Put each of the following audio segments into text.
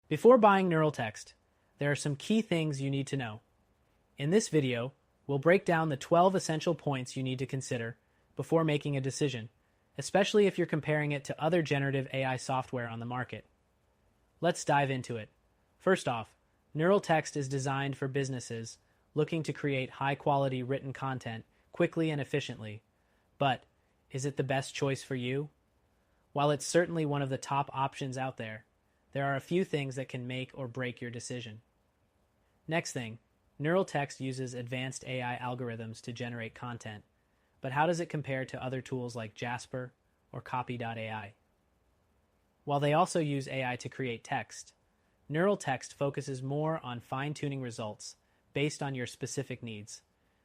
Before buying neural text, there are some key things you need to know. In this video, we'll break down the 12 essential points you need to consider before making a decision, especially if you're comparing it to other generative AI software on the market. Let's dive into it. First off, neural text is designed for businesses looking to create high-quality written content quickly and efficiently. But is it the best choice for you? While it's certainly one of the top options out there are a few things that can make or break your decision. Next thing, neural text uses advanced AI algorithms to generate content, but how does it compare to other tools like Jasper or Copy.ai? While they also use AI to create text, neural text focuses more on fine-tuning results based on your specific needs,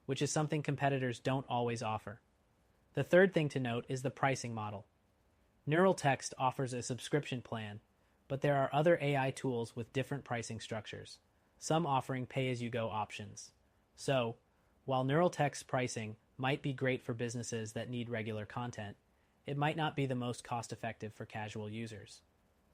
which is something competitors don't always offer. The third thing to note is the pricing model. Neural text offers a subscription plan, but there are other AI tools with different pricing structures, some offering pay-as-you-go options. So, while neural text pricing might be great for businesses that need regular content, it might not be the most cost-effective for casual users.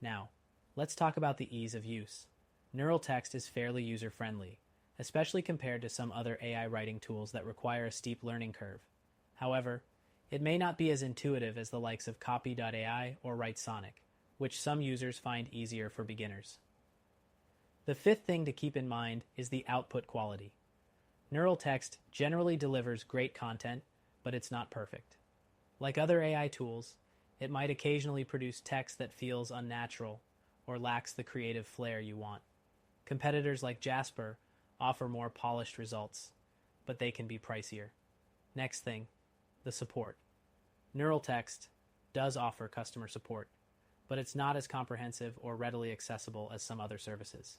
Now, let's talk about the ease of use. Neural text is fairly user-friendly, especially compared to some other AI writing tools that require a steep learning curve. However, it may not be as intuitive as the likes of Copy.ai or WriteSonic, which some users find easier for beginners. The fifth thing to keep in mind is the output quality. Neural text generally delivers great content, but it's not perfect. Like other AI tools, it might occasionally produce text that feels unnatural or lacks the creative flair you want. Competitors like Jasper offer more polished results, but they can be pricier. Next thing, the support. Neural text does offer customer support, but it's not as comprehensive or readily accessible as some other services.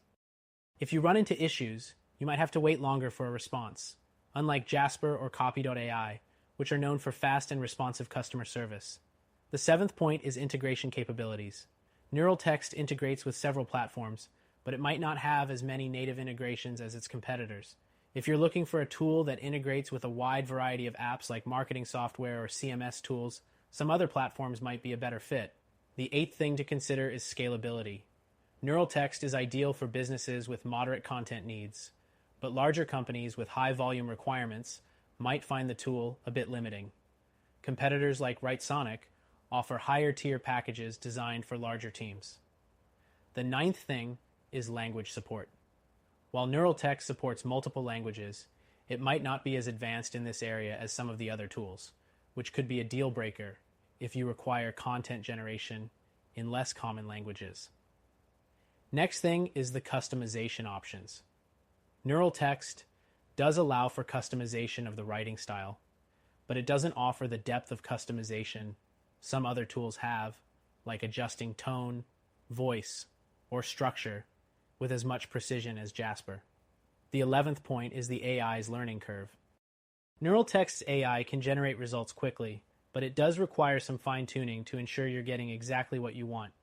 If you run into issues, you might have to wait longer for a response, unlike Jasper or Copy.ai, which are known for fast and responsive customer service. The seventh point is integration capabilities. Neural text integrates with several platforms, but it might not have as many native integrations as its competitors. If you're looking for a tool that integrates with a wide variety of apps like marketing software or CMS tools, some other platforms might be a better fit. The eighth thing to consider is scalability. Neural text is ideal for businesses with moderate content needs, but larger companies with high volume requirements might find the tool a bit limiting. Competitors like WriteSonic offer higher tier packages designed for larger teams. The ninth thing is language support. While neural text supports multiple languages, it might not be as advanced in this area as some of the other tools, which could be a deal breaker if you require content generation in less common languages. Next thing is the customization options. Neural text does allow for customization of the writing style, but it doesn't offer the depth of customization some other tools have, like adjusting tone, voice, or structure with as much precision as Jasper. The 11th point is the AI's learning curve. Neural text's AI can generate results quickly, but it does require some fine-tuning to ensure you're getting exactly what you want.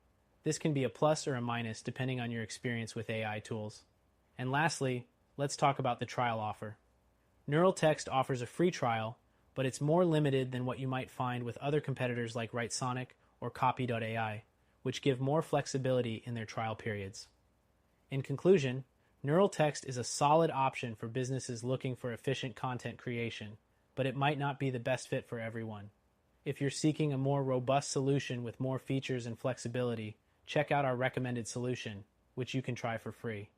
This can be a plus or a minus depending on your experience with AI tools. And lastly, let's talk about the trial offer. Neural text offers a free trial, but it's more limited than what you might find with other competitors like WriteSonic or Copy.ai, which give more flexibility in their trial periods. In conclusion, neural text is a solid option for businesses looking for efficient content creation, but it might not be the best fit for everyone. If you're seeking a more robust solution with more features and flexibility, check out our recommended solution, which you can try for free.